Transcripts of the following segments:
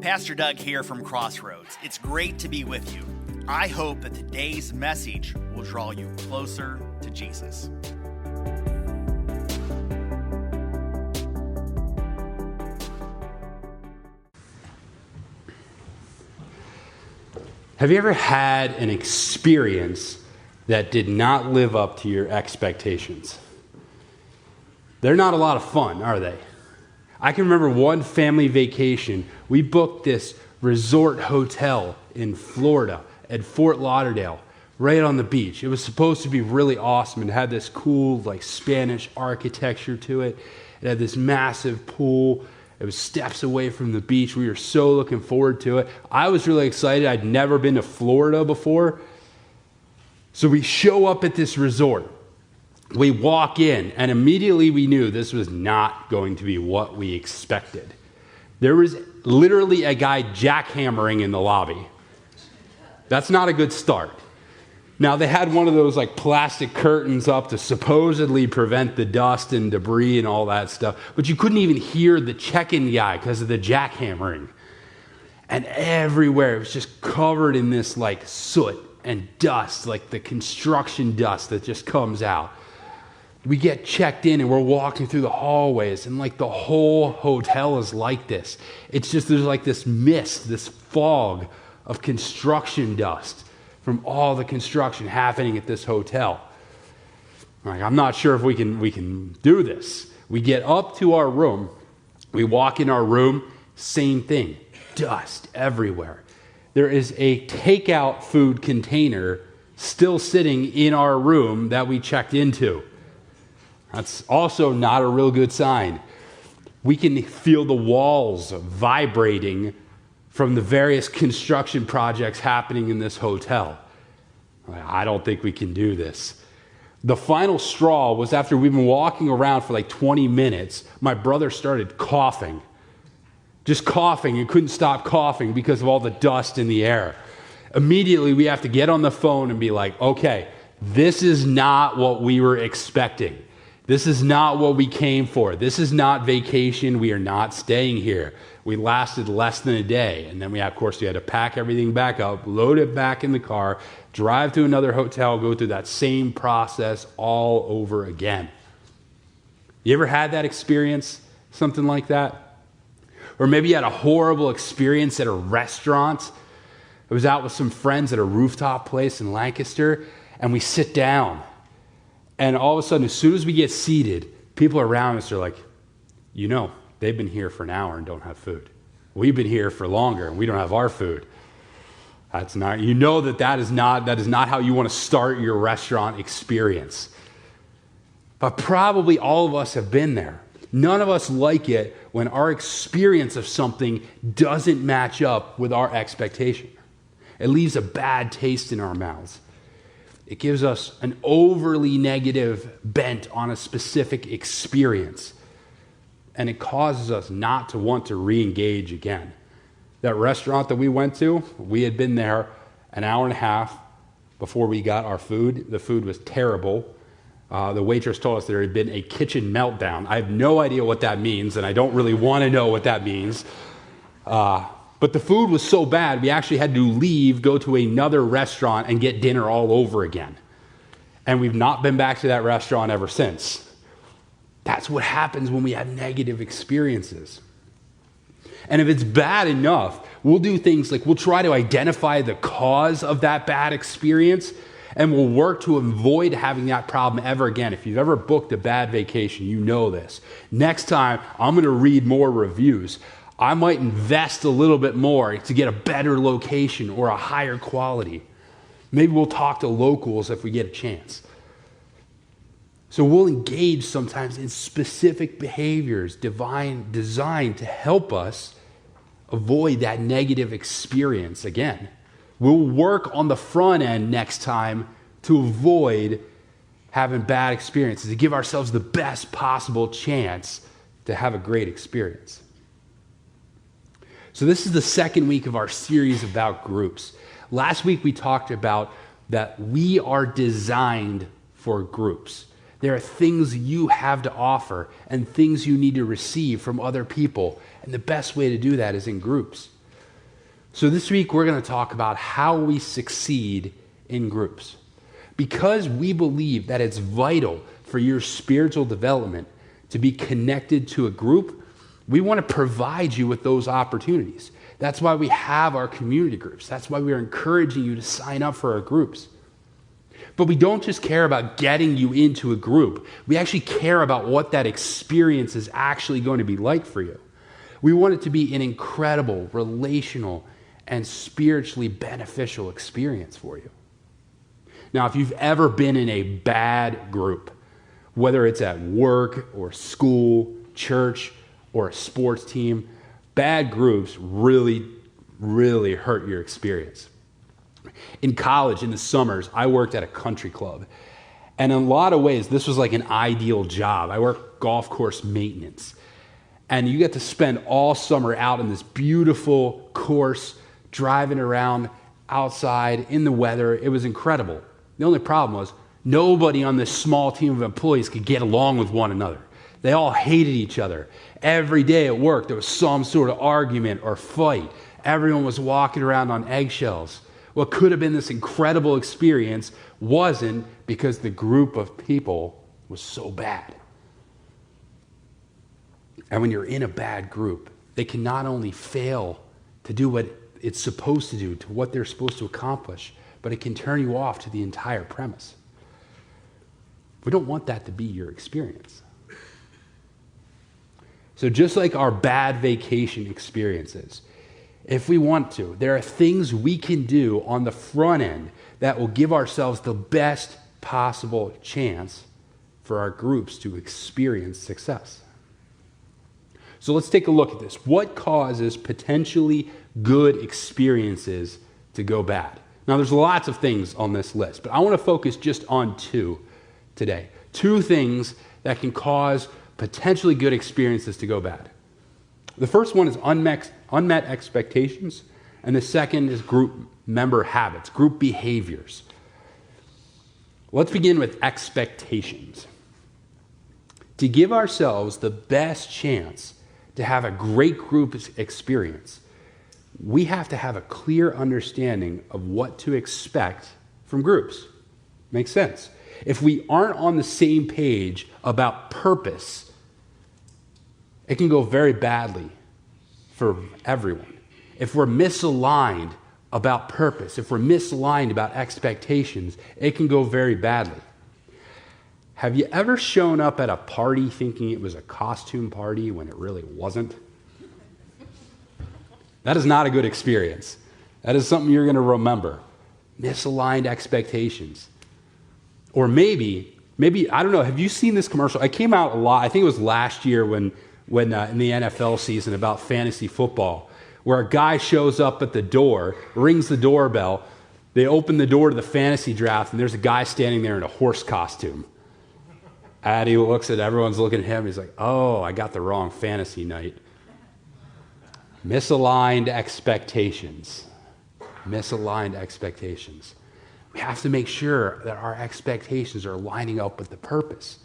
Pastor Doug here from Crossroads. It's great to be with you. I hope that today's message will draw you closer to Jesus. Have you ever had an experience that did not live up to your expectations? They're not a lot of fun, are they? I can remember one family vacation. We booked this resort hotel in Florida at Fort Lauderdale, right on the beach. It was supposed to be really awesome and had this cool, Spanish architecture to it. It had this massive pool. It was steps away from the beach. We were so looking forward to it. I was really excited. I'd never been to Florida before. So we show up at this resort. We walk in, and immediately we knew this was not going to be what we expected. There was literally a guy jackhammering in the lobby. That's not a good start. Now, they had one of those plastic curtains up to supposedly prevent the dust and debris and all that stuff, but you couldn't even hear the check-in guy because of the jackhammering. And everywhere, it was just covered in this soot and dust, the construction dust that just comes out. We get checked in and we're walking through the hallways and the whole hotel is like this. It's just, there's this mist, this fog of construction dust from all the construction happening at this hotel. I'm not sure if we can do this. We get up to our room, we walk in our room, same thing, dust everywhere. There is a takeout food container still sitting in our room that we checked into. That's also not a real good sign. We can feel the walls vibrating from the various construction projects happening in this hotel. I don't think we can do this. The final straw was after we've been walking around for 20 minutes, my brother started coughing. Just coughing and couldn't stop coughing because of all the dust in the air. Immediately we have to get on the phone and be okay, this is not what we were expecting. This is not what we came for. This is not vacation. We are not staying here. We lasted less than a day. And then we had to pack everything back up, load it back in the car, drive to another hotel, go through that same process all over again. You ever had that experience? Something like that? Or maybe you had a horrible experience at a restaurant. I was out with some friends at a rooftop place in Lancaster, and we sit down. And all of a sudden, as soon as we get seated, people around us are they've been here for an hour and don't have food. We've been here for longer and we don't have our food. That's not, that is not how you want to start your restaurant experience. But probably all of us have been there. None of us like it when our experience of something doesn't match up with our expectation. It leaves a bad taste in our mouths. It gives us an overly negative bent on a specific experience. And it causes us not to want to re-engage again. That restaurant that we went to, we had been there an hour and a half before we got our food. The food was terrible. The waitress told us there had been a kitchen meltdown. I have no idea what that means, and I don't really want to know what that means. But the food was so bad, we actually had to leave, go to another restaurant, and get dinner all over again. And we've not been back to that restaurant ever since. That's what happens when we have negative experiences. And if it's bad enough, we'll do things we'll try to identify the cause of that bad experience, and we'll work to avoid having that problem ever again. If you've ever booked a bad vacation, you know this. Next time, I'm going to read more reviews. I might invest a little bit more to get a better location or a higher quality. Maybe we'll talk to locals if we get a chance. So we'll engage sometimes in specific behaviors designed to help us avoid that negative experience again. We'll work on the front end next time to avoid having bad experiences, to give ourselves the best possible chance to have a great experience. So this is the second week of our series about groups. Last week we talked about that we are designed for groups. There are things you have to offer and things you need to receive from other people. And the best way to do that is in groups. So this week we're going to talk about how we succeed in groups. Because we believe that it's vital for your spiritual development to be connected to a group, we want to provide you with those opportunities. That's why we have our community groups. That's why we are encouraging you to sign up for our groups. But we don't just care about getting you into a group. We actually care about what that experience is actually going to be like for you. We want it to be an incredible, relational, and spiritually beneficial experience for you. Now, if you've ever been in a bad group, whether it's at work or school, church, or a sports team, bad groups really, really hurt your experience. In college, in the summers, I worked at a country club. And in a lot of ways, this was like an ideal job. I worked golf course maintenance. And you get to spend all summer out in this beautiful course, driving around outside in the weather. It was incredible. The only problem was nobody on this small team of employees could get along with one another. They all hated each other. Every day at work, there was some sort of argument or fight. Everyone was walking around on eggshells. What could have been this incredible experience wasn't, because the group of people was so bad. And when you're in a bad group, they can not only fail to do what it's supposed to do, to what they're supposed to accomplish, but it can turn you off to the entire premise. We don't want that to be your experience. So just like our bad vacation experiences, if we want to, there are things we can do on the front end that will give ourselves the best possible chance for our groups to experience success. So let's take a look at this. What causes potentially good experiences to go bad? Now, there's lots of things on this list, but I want to focus just on two today. Two things that can cause potentially good experiences to go bad. The first one is unmet expectations, and the second is group member habits, group behaviors. Let's begin with expectations. To give ourselves the best chance to have a great group experience, we have to have a clear understanding of what to expect from groups. Makes sense? If we aren't on the same page about purpose, it can go very badly for everyone. If we're misaligned about purpose, if we're misaligned about expectations, it can go very badly. Have you ever shown up at a party thinking it was a costume party when it really wasn't? That is not a good experience. That is something you're going to remember. Misaligned expectations. Or maybe, I don't know, have you seen this commercial? It came out a lot, I think it was last year when in the NFL season about fantasy football, where a guy shows up at the door, rings the doorbell, they open the door to the fantasy draft, and there's a guy standing there in a horse costume. And he looks at everyone's looking at him, he's like, oh, I got the wrong fantasy night. Misaligned expectations. Misaligned expectations. We have to make sure that our expectations are lining up with the purpose.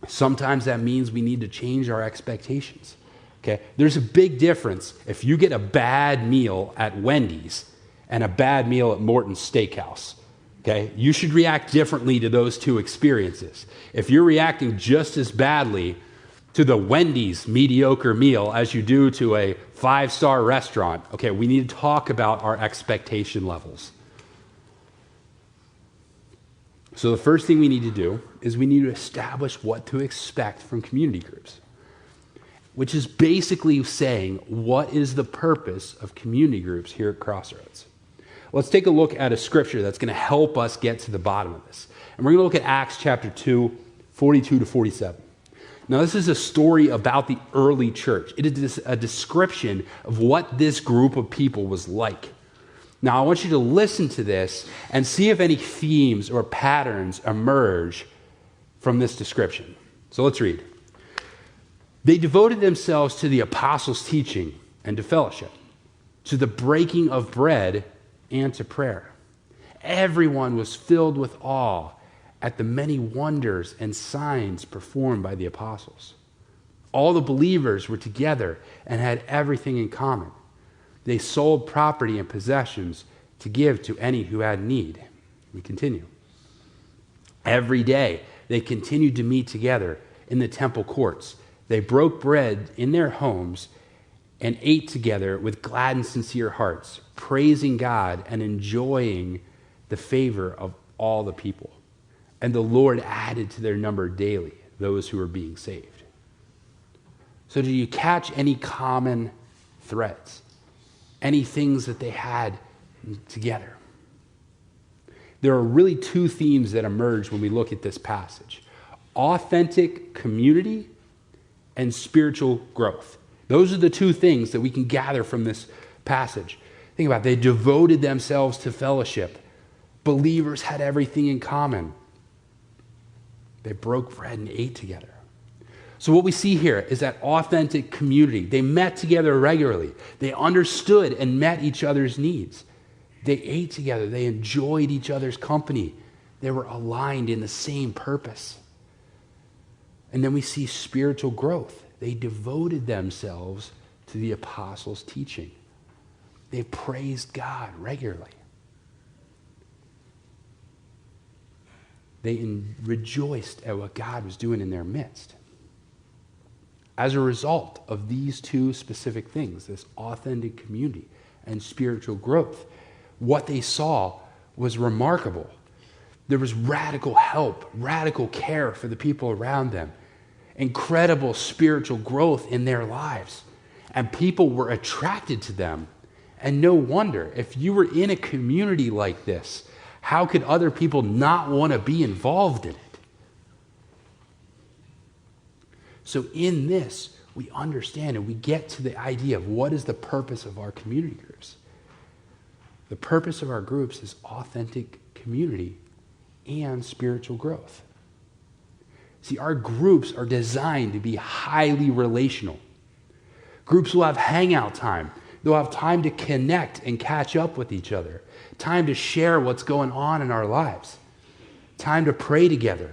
Sometimes that means we need to change our expectations. Okay? There's a big difference if you get a bad meal at Wendy's and a bad meal at Morton's Steakhouse. Okay? You should react differently to those two experiences. If you're reacting just as badly to the Wendy's mediocre meal as you do to a 5-star restaurant, okay, we need to talk about our expectation levels. So the first thing we need to do is we need to establish what to expect from community groups, which is basically saying, what is the purpose of community groups here at Crossroads? Let's take a look at a scripture that's going to help us get to the bottom of this. And we're going to look at Acts chapter 2, 42 to 47. Now, this is a story about the early church. It is a description of what this group of people was like. Now, I want you to listen to this and see if any themes or patterns emerge from this description. So let's read. They devoted themselves to the apostles' teaching and to fellowship, to the breaking of bread and to prayer. Everyone was filled with awe at the many wonders and signs performed by the apostles. All the believers were together and had everything in common. They sold property and possessions to give to any who had need. We continue. Every day, they continued to meet together in the temple courts. They broke bread in their homes and ate together with glad and sincere hearts, praising God and enjoying the favor of all the people. And the Lord added to their number daily those who were being saved. So do you catch any common threads? Any things that they had together? There are really two themes that emerge when we look at this passage: authentic community and spiritual growth. Those are the two things that we can gather from this passage. Think about it. They devoted themselves to fellowship. Believers had everything in common. They broke bread and ate together. So what we see here is that authentic community. They met together regularly. They understood and met each other's needs. They ate together. They enjoyed each other's company. They were aligned in the same purpose. And then we see spiritual growth. They devoted themselves to the apostles' teaching. They praised God regularly. They rejoiced at what God was doing in their midst. As a result of these two specific things, this authentic community and spiritual growth, what they saw was remarkable. There was radical help, radical care for the people around them, incredible spiritual growth in their lives, and people were attracted to them. And no wonder, if you were in a community like this, how could other people not want to be involved in it? So in this, we understand and we get to the idea of what is the purpose of our community groups. The purpose of our groups is authentic community and spiritual growth. See, our groups are designed to be highly relational. Groups will have hangout time. They'll have time to connect and catch up with each other, time to share what's going on in our lives, time to pray together,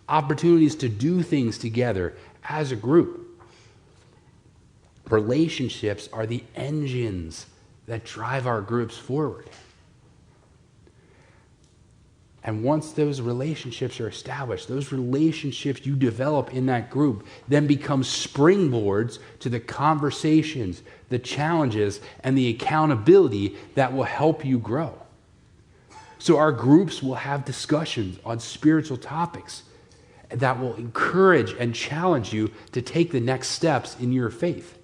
opportunities to do things together as a group. Relationships are the engines that drive our groups forward. And once those relationships are established, those relationships you develop in that group then become springboards to the conversations, the challenges, and the accountability that will help you grow. So our groups will have discussions on spiritual topics that will encourage and challenge you to take the next steps in your faith.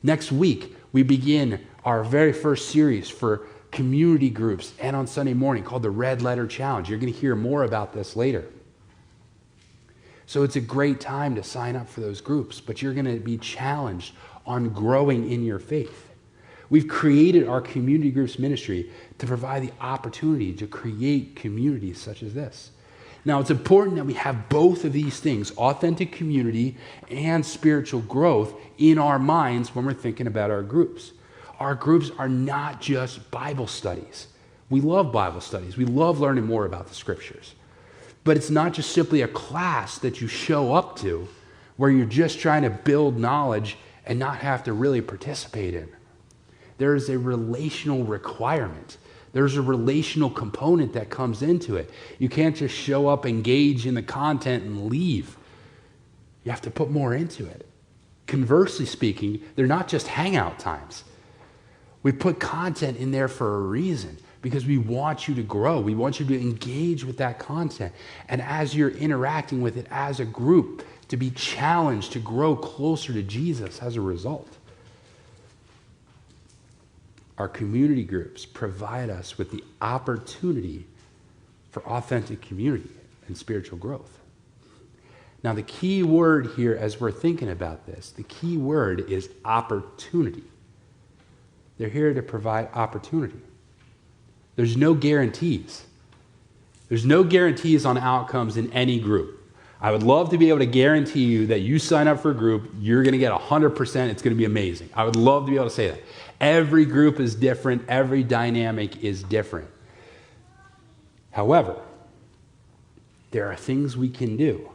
Next week, we begin our very first series for community groups and on Sunday morning called the Red Letter Challenge. You're going to hear more about this later. So it's a great time to sign up for those groups, but you're going to be challenged on growing in your faith. We've created our community groups ministry to provide the opportunity to create communities such as this. Now, it's important that we have both of these things, authentic community and spiritual growth, in our minds when we're thinking about our groups. Our groups are not just Bible studies. We love Bible studies. We love learning more about the scriptures. But it's not just simply a class that you show up to where you're just trying to build knowledge and not have to really participate in. There is a relational requirement. There's a relational component that comes into it. You can't just show up, engage in the content, and leave. You have to put more into it. Conversely speaking, they're not just hangout times. We put content in there for a reason, because we want you to grow. We want you to engage with that content. And as you're interacting with it as a group, to be challenged to grow closer to Jesus as a result. Our community groups provide us with the opportunity for authentic community and spiritual growth. Now, the key word here as we're thinking about this, the key word is opportunity. They're here to provide opportunity. There's no guarantees. There's no guarantees on outcomes in any group. I would love to be able to guarantee you that you sign up for a group, you're going to get 100%, it's going to be amazing. I would love to be able to say that. Every group is different. Every dynamic is different. However, there are things we can do.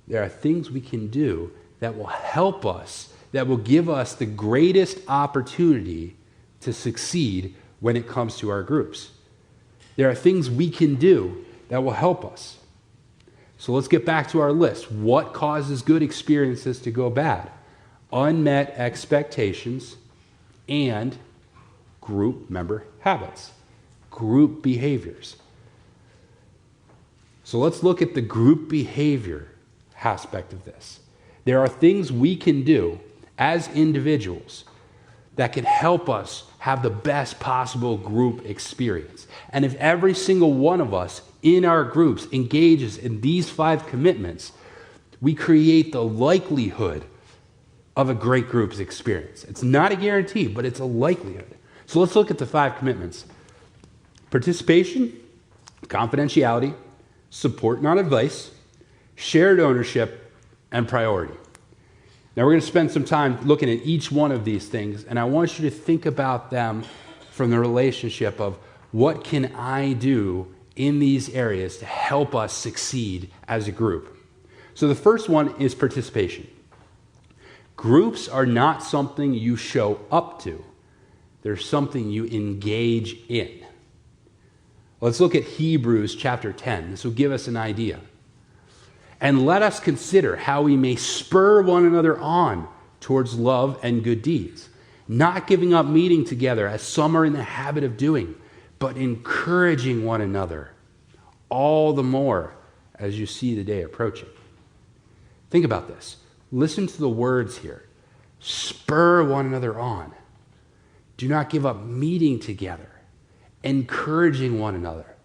There are things we can do that will help us that will give us the greatest opportunity to succeed when it comes to our groups. There are things we can do that will help us. So let's get back to our list. What causes good experiences to go bad? Unmet expectations and group member habits, group behaviors. So let's look at the group behavior aspect of this. There are things we can do as individuals that can help us have the best possible group experience. And if every single one of us in our groups engages in these 5 commitments, we create the likelihood of a great group's experience. It's not a guarantee, but it's a likelihood. So let's look at the 5 commitments. Participation, confidentiality, support, not advice, shared ownership, and priority. Now we're going to spend some time looking at each one of these things, and I want you to think about them from the relationship of what can I do in these areas to help us succeed as a group. So the first one is participation. Groups are not something you show up to. They're something you engage in. Let's look at Hebrews chapter 10. This will give us an idea. And let us consider how we may spur one another on towards love and good deeds, not giving up meeting together as some are in the habit of doing, but encouraging one another, all the more as you see the day approaching. Think about this. Listen to the words here. Spur one another on. Do not give up meeting together, encouraging one another.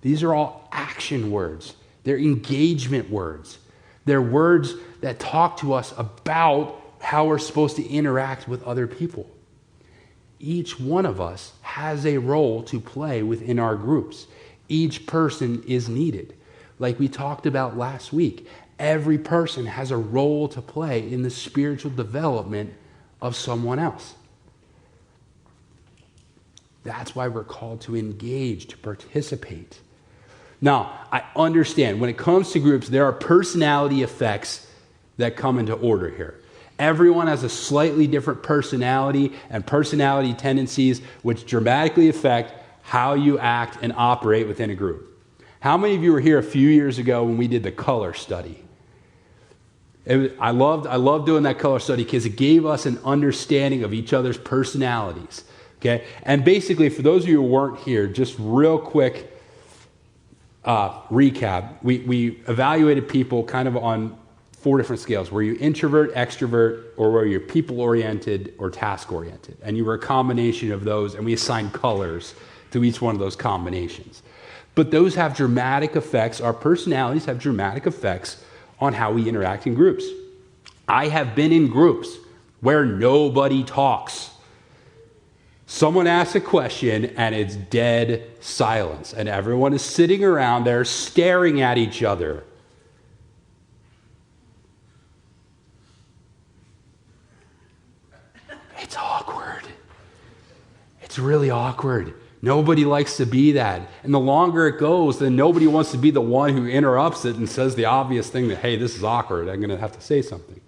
These are all action words. They're engagement words. They're words that talk to us about how we're supposed to interact with other people. Each one of us has a role to play within our groups. Each person is needed. Like we talked about last week, every person has a role to play in the spiritual development of someone else. That's why we're called to engage, to participate. Now, I understand when it comes to groups, there are personality effects that come into order here. Everyone has a slightly different personality and personality tendencies which dramatically affect how you act and operate within a group. How many of you were here a few years ago when we did the color study? I loved doing that color study because it gave us an understanding of each other's personalities. Okay, and basically, for those of you who weren't here, just real quick recap. We evaluated people kind of on 4 different scales. Were you introvert, extrovert, or were you people-oriented or task-oriented? And you were a combination of those, and we assigned colors to each one of those combinations. But those have dramatic effects. Our personalities have dramatic effects on how we interact in groups. I have been in groups where nobody talks. Someone asks a question and it's dead silence, and everyone is sitting around there staring at each other. It's awkward. It's really awkward. Nobody likes to be that. And the longer it goes, then nobody wants to be the one who interrupts it and says the obvious thing that, hey, this is awkward. I'm going to have to say something.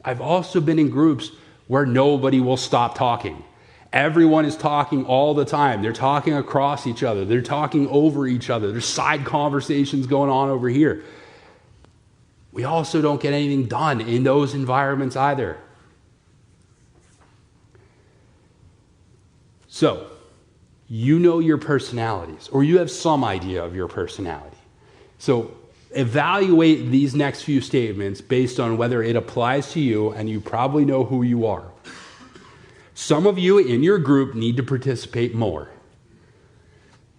I've also been in groups where nobody will stop talking. Everyone is talking all the time. They're talking across each other. They're talking over each other. There's side conversations going on over here. We also don't get anything done in those environments either. So, you know your personalities, or you have some idea of your personality. So, evaluate these next few statements based on whether it applies to you, and you probably know who you are. Some of you in your group need to participate more.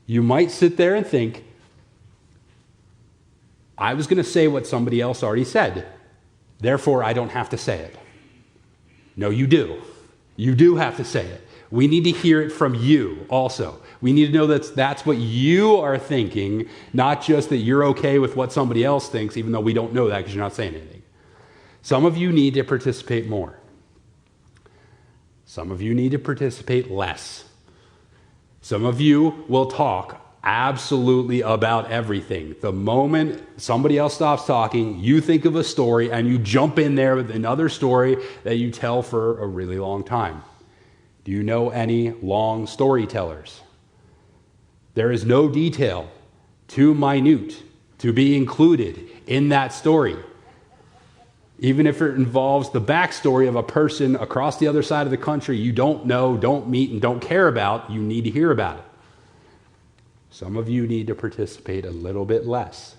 You might sit there and think, I was going to say what somebody else already said, therefore I don't have to say it. No, you do. You do have to say it. We need to hear it from you also. We need to know that's what you are thinking, not just that you're okay with what somebody else thinks, even though we don't know that because you're not saying anything. Some of you need to participate more. Some of you need to participate less. Some of you will talk absolutely about everything. The moment somebody else stops talking, you think of a story and you jump in there with another story that you tell for a really long time. Do you know any long storytellers? There is no detail too minute to be included in that story. Even if it involves the backstory of a person across the other side of the country you don't know, don't meet, and don't care about, you need to hear about it. Some of you need to participate a little bit less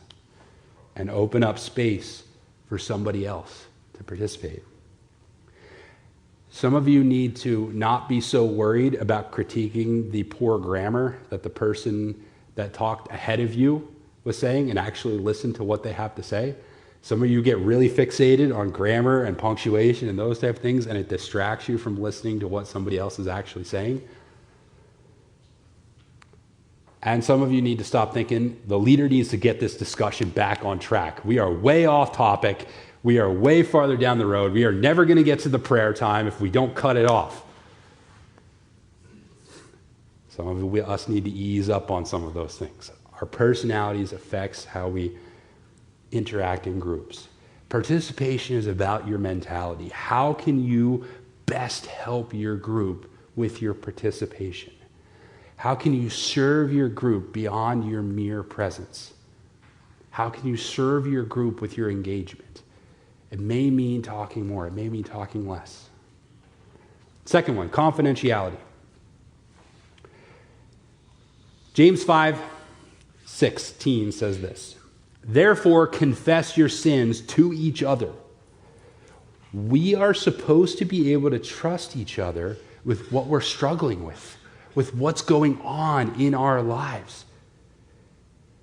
and open up space for somebody else to participate. Some of you need to not be so worried about critiquing the poor grammar that the person that talked ahead of you was saying and actually listen to what they have to say. Some of you get really fixated on grammar and punctuation and those type of things, and it distracts you from listening to what somebody else is actually saying. And some of you need to stop thinking the leader needs to get this discussion back on track. We are way off topic. We are way farther down the road. We are never going to get to the prayer time if we don't cut it off. Some of us need to ease up on some of those things. Our personalities affects how we interact in groups. Participation is about your mentality. How can you best help your group with your participation? How can you serve your group beyond your mere presence? How can you serve your group with your engagement? It may mean talking more. It may mean talking less. Second one, confidentiality. James 5:16 says this. Therefore, confess your sins to each other. We are supposed to be able to trust each other with what we're struggling with what's going on in our lives.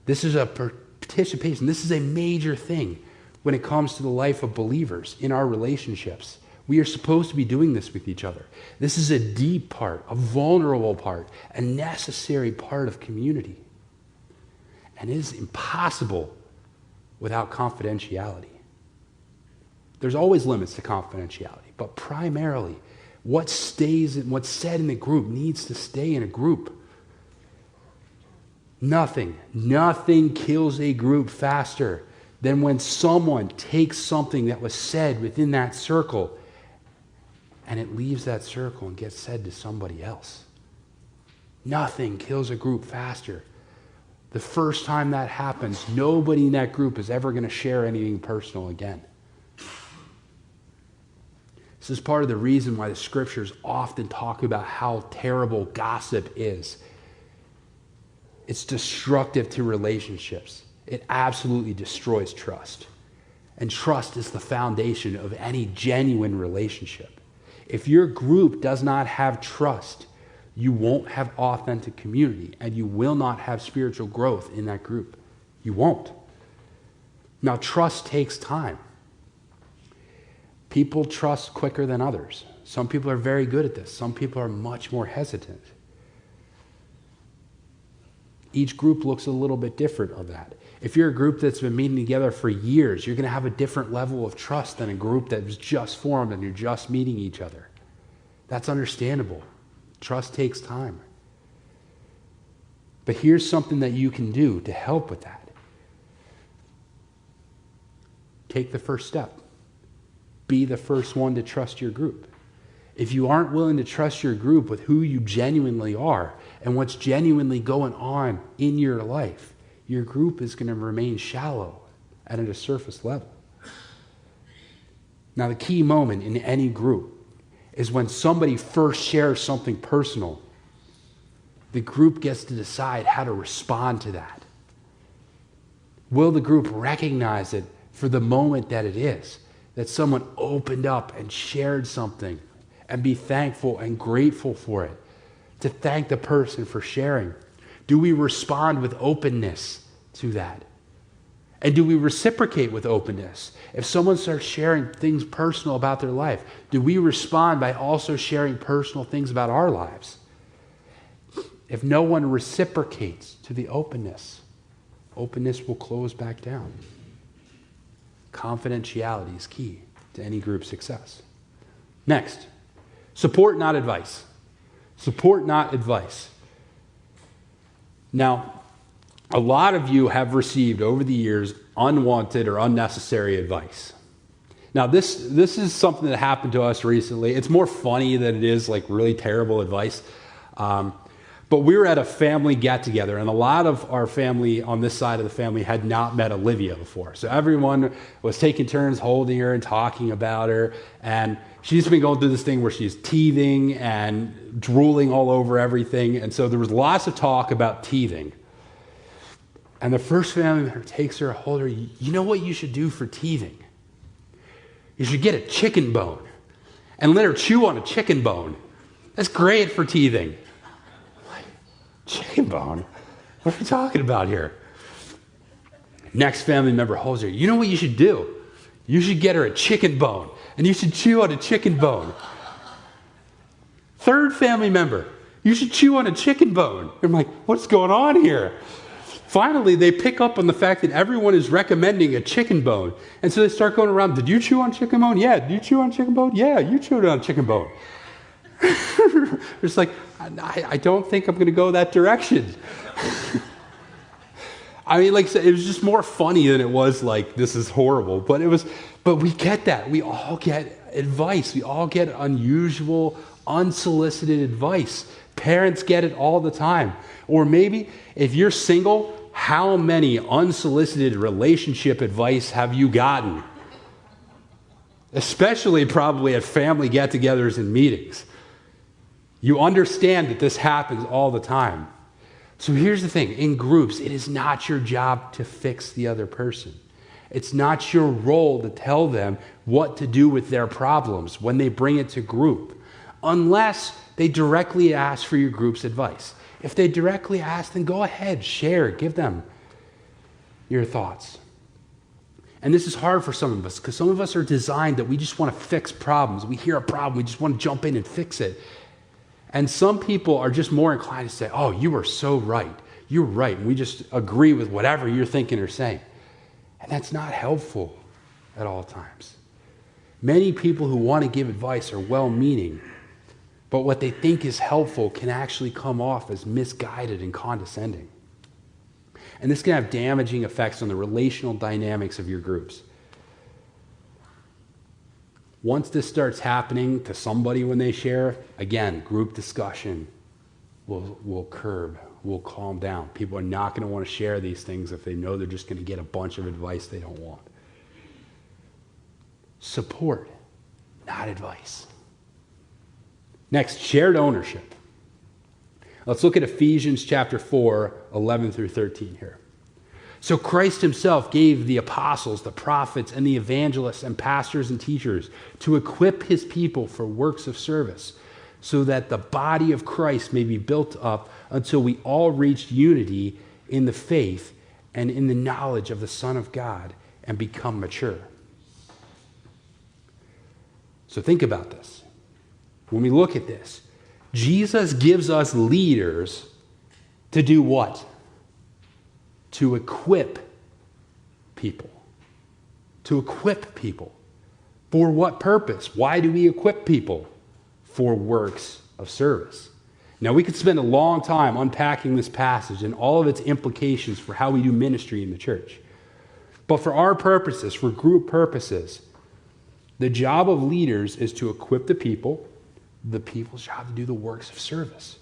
This is a participation. This is a major thing when it comes to the life of believers in our relationships. We are supposed to be doing this with each other. This is a deep part, a vulnerable part, a necessary part of community. And it is impossible without confidentiality. There's always limits to confidentiality, but primarily what stays and what's said in the group needs to stay in a group. Nothing kills a group faster than when someone takes something that was said within that circle and it leaves that circle and gets said to somebody else. Nothing kills a group faster. The first time that happens, nobody in that group is ever going to share anything personal again. This is part of the reason why the scriptures often talk about how terrible gossip is. It's destructive to relationships. It absolutely destroys trust. And trust is the foundation of any genuine relationship. If your group does not have trust, you won't have authentic community, and you will not have spiritual growth in that group. You won't. Now, trust takes time. People trust quicker than others. Some people are very good at this. Some people are much more hesitant. Each group looks a little bit different of that. If you're a group that's been meeting together for years, you're going to have a different level of trust than a group that was just formed and you're just meeting each other. That's understandable. Trust takes time. But here's something that you can do to help with that. Take the first step. Be the first one to trust your group. If you aren't willing to trust your group with who you genuinely are and what's genuinely going on in your life, your group is going to remain shallow and at a surface level. Now, the key moment in any group is when somebody first shares something personal. The group gets to decide how to respond to that. Will the group recognize it for the moment that it is? That someone opened up and shared something and be thankful and grateful for it. To thank the person for sharing. Do we respond with openness to that? And do we reciprocate with openness? If someone starts sharing things personal about their life, do we respond by also sharing personal things about our lives? If no one reciprocates to the openness will close back down. Confidentiality is key to any group success. Next, support, not advice. Support, not advice. Now, a lot of you have received over the years unwanted or unnecessary advice. Now, this is something that happened to us recently. It's more funny than it is like really terrible advice. But we were at a family get-together, and a lot of our family on this side of the family had not met Olivia before. So everyone was taking turns holding her and talking about her, and she's been going through this thing where she's teething and drooling all over everything, and so there was lots of talk about teething. And the first family member takes her, holds her, you know what you should do for teething? You should get a chicken bone and let her chew on a chicken bone. That's great for teething. Chicken bone? What are we talking about here? Next family member holds her. You know what you should do? You should get her a chicken bone, and you should chew on a chicken bone. Third family member, you should chew on a chicken bone. I'm like, what's going on here? Finally, they pick up on the fact that everyone is recommending a chicken bone. And so they start going around, did you chew on chicken bone? Yeah. Did you chew on chicken bone? Yeah, you chewed on chicken bone. It's like, I don't think I'm going to go that direction. I mean, like I said, it was just more funny than it was like, this is horrible. But we get that. We all get advice. We all get unusual, unsolicited advice. Parents get it all the time. Or maybe if you're single, how many unsolicited relationship advice have you gotten? Especially probably at family get-togethers and meetings. You understand that this happens all the time. So here's the thing. In groups, it is not your job to fix the other person. It's not your role to tell them what to do with their problems when they bring it to group, unless they directly ask for your group's advice. If they directly ask, then go ahead, share, give them your thoughts. And this is hard for some of us, because some of us are designed that we just want to fix problems. We hear a problem, we just want to jump in and fix it. And some people are just more inclined to say, oh, you are so right. You're right. And we just agree with whatever you're thinking or saying. And that's not helpful at all times. Many people who want to give advice are well-meaning, but what they think is helpful can actually come off as misguided and condescending. And this can have damaging effects on the relational dynamics of your groups. Once this starts happening to somebody when they share, again, group discussion will curb, will calm down. People are not going to want to share these things if they know they're just going to get a bunch of advice they don't want. Support, not advice. Next, shared ownership. Let's look at Ephesians chapter 4, 11 through 13 here. So Christ himself gave the apostles, the prophets, and the evangelists and pastors and teachers to equip his people for works of service, so that the body of Christ may be built up until we all reach unity in the faith and in the knowledge of the Son of God and become mature. So think about this. When we look at this, Jesus gives us leaders to do what? To equip people. To equip people. For what purpose? Why do we equip people? For works of service. Now, we could spend a long time unpacking this passage and all of its implications for how we do ministry in the church. But for our purposes, for group purposes, the job of leaders is to equip the people's job to do the works of service.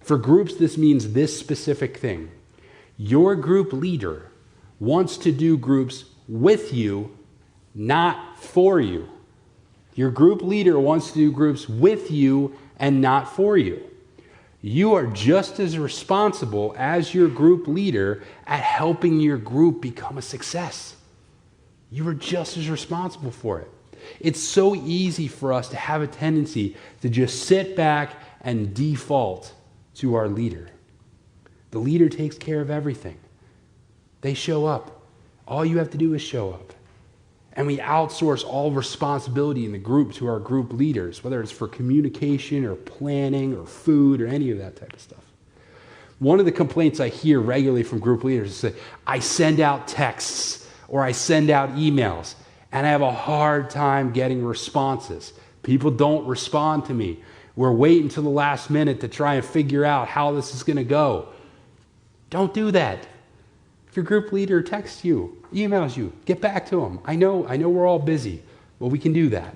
For groups, this means this specific thing. Your group leader wants to do groups with you, not for you. Your group leader wants to do groups with you and not for you. You are just as responsible as your group leader at helping your group become a success. You are just as responsible for it. It's so easy for us to have a tendency to just sit back and default to our leader. The leader takes care of everything. They show up. All you have to do is show up. And we outsource all responsibility in the group to our group leaders, whether it's for communication or planning or food or any of that type of stuff. One of the complaints I hear regularly from group leaders is that I send out texts or I send out emails and I have a hard time getting responses. People don't respond to me. We're waiting until the last minute to try and figure out how this is going to go. Don't do that. Your group leader texts you, emails you, get back to them. I know we're all busy, but we can do that.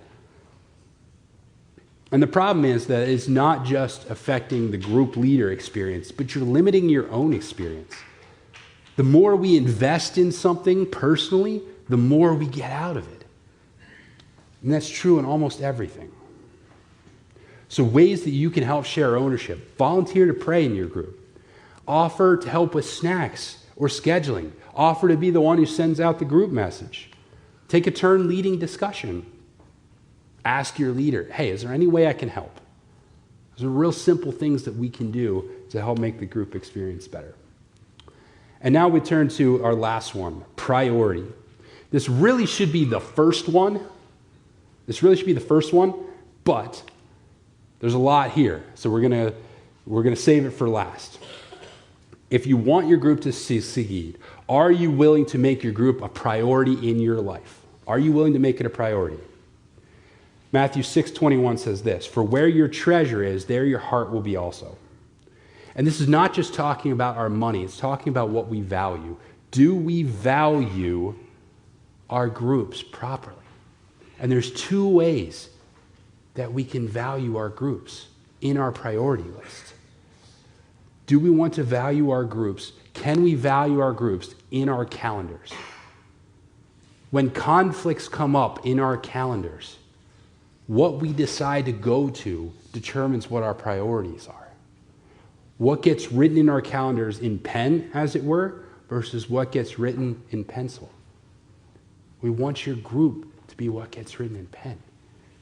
And the problem is that it's not just affecting the group leader experience, but you're limiting your own experience. The more we invest in something personally, the more we get out of it. And that's true in almost everything. So ways that you can help share ownership: volunteer to pray in your group, offer to help with snacks or scheduling, offer to be the one who sends out the group message, take a turn leading discussion, ask your leader, hey, is there any way I can help? Those are real simple things that we can do to help make the group experience better. And now we turn to our last one, priority. This really should be the first one. But there's a lot here, so we're gonna save it for last. If you want your group to succeed, are you willing to make your group a priority in your life? Are you willing to make it a priority? Matthew 6:21 says this, "For where your treasure is, there your heart will be also." And this is not just talking about our money, it's talking about what we value. Do we value our groups properly? And there's two ways that we can value our groups in our priority list. Do we want to value our groups? Can we value our groups in our calendars? When conflicts come up in our calendars, what we decide to go to determines what our priorities are. What gets written in our calendars in pen, as it were, versus what gets written in pencil. We want your group to be what gets written in pen.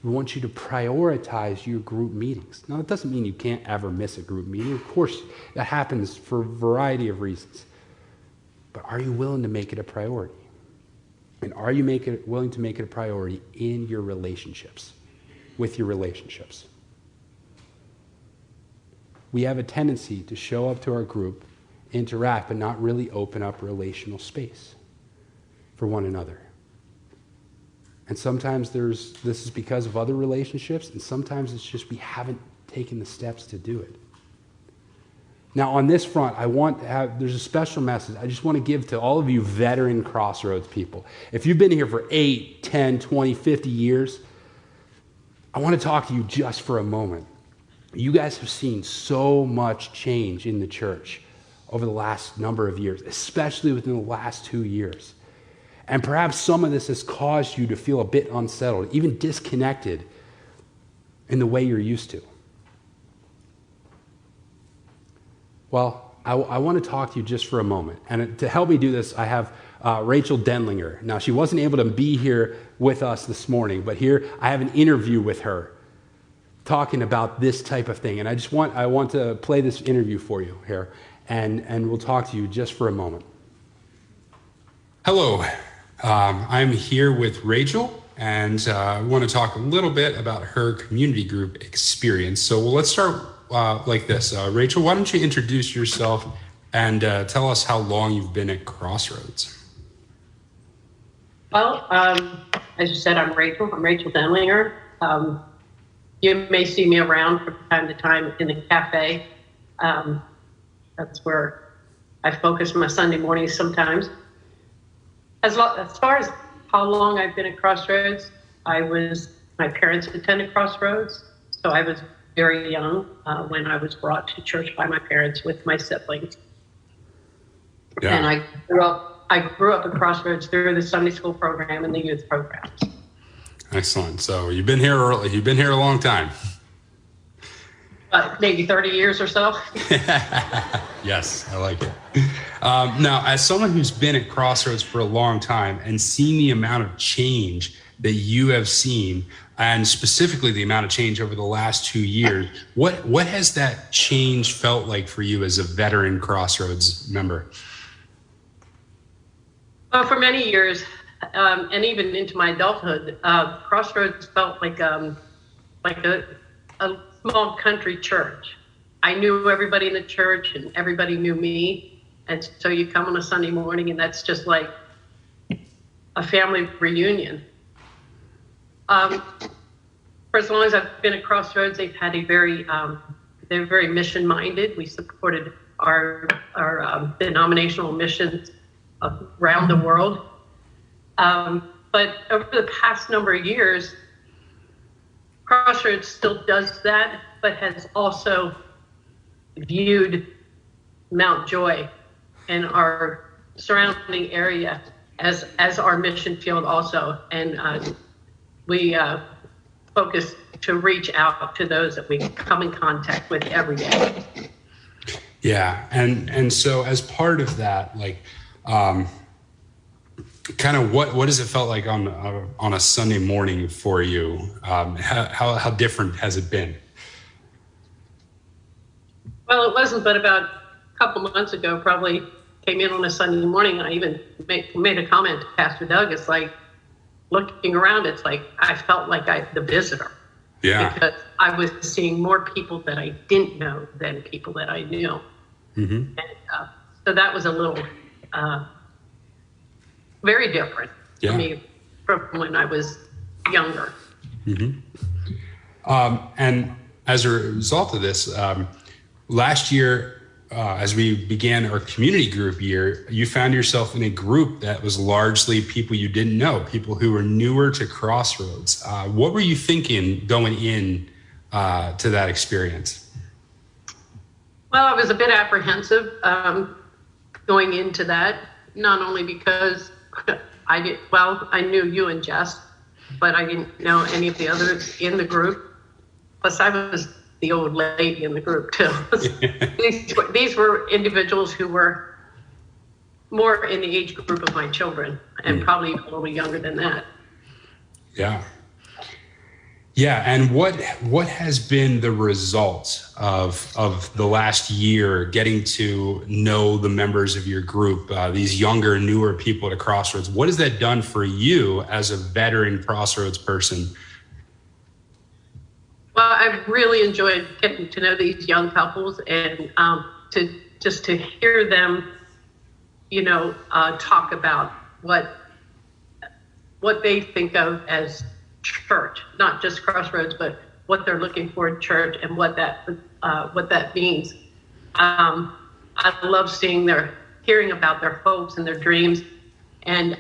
We want you to prioritize your group meetings. Now, that doesn't mean you can't ever miss a group meeting. Of course, that happens for a variety of reasons. But are you willing to make it a priority? And are you willing to make it a priority in your relationships, with your relationships? We have a tendency to show up to our group, interact, but not really open up relational space for one another. And sometimes this is because of other relationships, and sometimes it's just we haven't taken the steps to do it. Now, on this front, there's a special message I just want to give to all of you veteran Crossroads people. If you've been here for 8, 10, 20, 50 years, I want to talk to you just for a moment. You guys have seen so much change in the church over the last number of years, especially within the last 2 years. And perhaps some of this has caused you to feel a bit unsettled, even disconnected in the way you're used to. Well, I want to talk to you just for a moment. And to help me do this, I have Rachel Dunlevy. Now, she wasn't able to be here with us this morning, but here I have an interview with her talking about this type of thing. And I want to play this interview for you here, and we'll talk to you just for a moment. Hello. I'm here with Rachel, and I want to talk a little bit about her community group experience. So let's start like this. Rachel, why don't you introduce yourself and tell us how long you've been at Crossroads? Well, as you said, I'm Rachel. I'm Rachel Dunlevy. You may see me around from time to time in the cafe. That's where I focus my Sunday mornings sometimes. As far as how long I've been at Crossroads, my parents attended Crossroads, so I was very young when I was brought to church by my parents with my siblings. Yeah. And I grew up at Crossroads through the Sunday school program and the youth programs. Excellent. So you've been here a long time. Maybe 30 years or so. Yes, I like it. Now, as someone who's been at Crossroads for a long time and seen the amount of change that you have seen, and specifically the amount of change over the last 2 years, what has that change felt like for you as a veteran Crossroads member? For many years, and even into my adulthood, Crossroads felt like a small country church. I knew everybody in the church and everybody knew me. And so you come on a Sunday morning and that's just like a family reunion. For as long as I've been at Crossroads, they've had they're very mission minded. We supported our denominational missions around the world. But over the past number of years, Crossroads still does that, but has also viewed Mount Joy and our surrounding area as our mission field also. And we focus to reach out to those that we come in contact with every day. Yeah, and so as part of that, like, kind of what has it felt like on a Sunday morning for you? How different has it been? Well, it wasn't, but about a couple months ago, probably came in on a Sunday morning. I even made a comment to Pastor Doug. It's like looking around. It's like I felt like the visitor. Yeah. Because I was seeing more people that I didn't know than people that I knew. Mm-hmm. And so that was a little very different for me from when I was younger. Mm-hmm. And as a result of this, last year, as we began our community group year, you found yourself in a group that was largely people you didn't know, people who were newer to Crossroads. What were you thinking going in to that experience? Well, I was a bit apprehensive going into that, not only because I knew you and Jess, but I didn't know any of the others in the group. Plus, I was the old lady in the group too. These were individuals who were more in the age group of my children, and probably a little younger than that. Yeah. Yeah, and what has been the result of the last year getting to know the members of your group, these younger, newer people at Crossroads? What has that done for you as a veteran Crossroads person? Well, I've really enjoyed getting to know these young couples and to hear them, talk about what they think of as church, not just Crossroads, but what they're looking for in church and what that means. I love hearing about their hopes and their dreams, and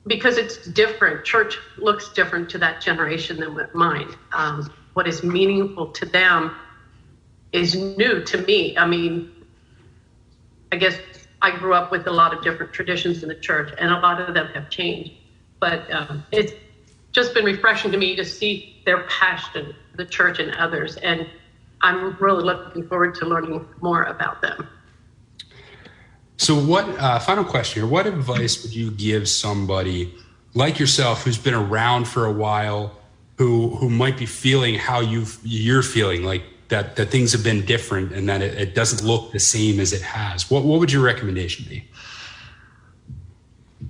because it's different. Church looks different to that generation than mine. What is meaningful to them is new to me. I mean, I guess I grew up with a lot of different traditions in the church, and a lot of them have changed. But it's just been refreshing to me to see their passion for the church and others. And I'm really looking forward to learning more about them. So final question here, what advice would you give somebody like yourself who's been around for a while, who might be feeling how you're feeling, like that things have been different and that it doesn't look the same as it has? What would your recommendation be?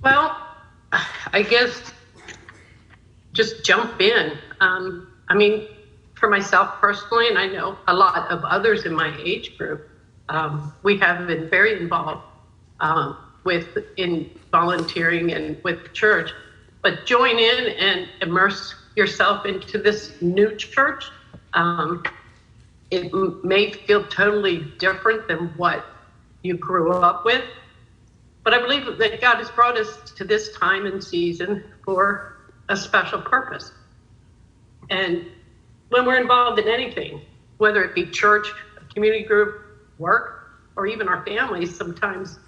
Well, I guess just jump in. I mean, for myself personally, and I know a lot of others in my age group, we have been very involved in volunteering and with the church, but join in and immerse yourself into this new church. It may feel totally different than what you grew up with, but I believe that God has brought us to this time and season for a special purpose. And when we're involved in anything, whether it be church, a community group, work, or even our families, sometimes,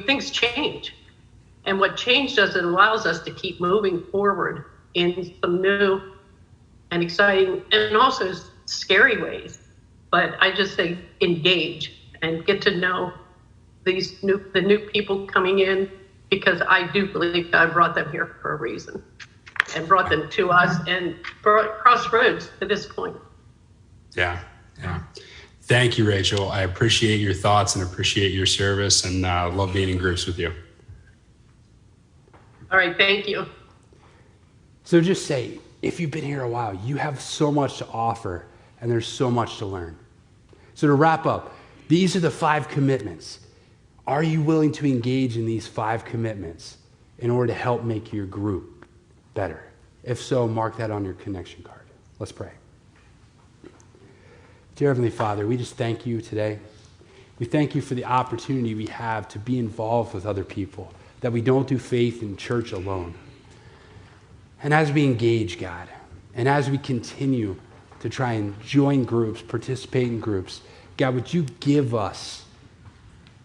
things change. And what change does, it allows us to keep moving forward in some new and exciting and also scary ways. But I just say engage and get to know the new people coming in, because I do believe God brought them here for a reason and brought them to us and brought Crossroads to this point. Yeah. Thank you, Rachel. I appreciate your thoughts and appreciate your service, and love being in groups with you. All right, thank you. So just say, if you've been here a while, you have so much to offer, and there's so much to learn. So to wrap up, these are the 5 commitments. Are you willing to engage in these 5 commitments in order to help make your group better? If so, mark that on your connection card. Let's pray. Dear Heavenly Father, we just thank you today. We thank you for the opportunity we have to be involved with other people, that we don't do faith in church alone. And as we engage, God, and as we continue to try and join groups, participate in groups, God, would you give us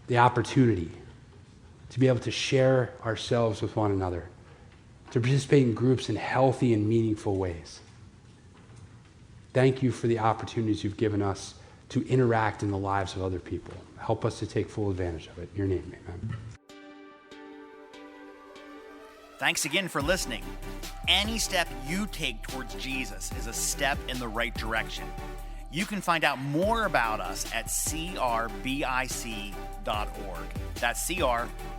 the opportunity to be able to share ourselves with one another, to participate in groups in healthy and meaningful ways. Thank you for the opportunities you've given us to interact in the lives of other people. Help us to take full advantage of it. In your name, amen. Thanks again for listening. Any step you take towards Jesus is a step in the right direction. You can find out more about us at crbic.org. That's crbic.org.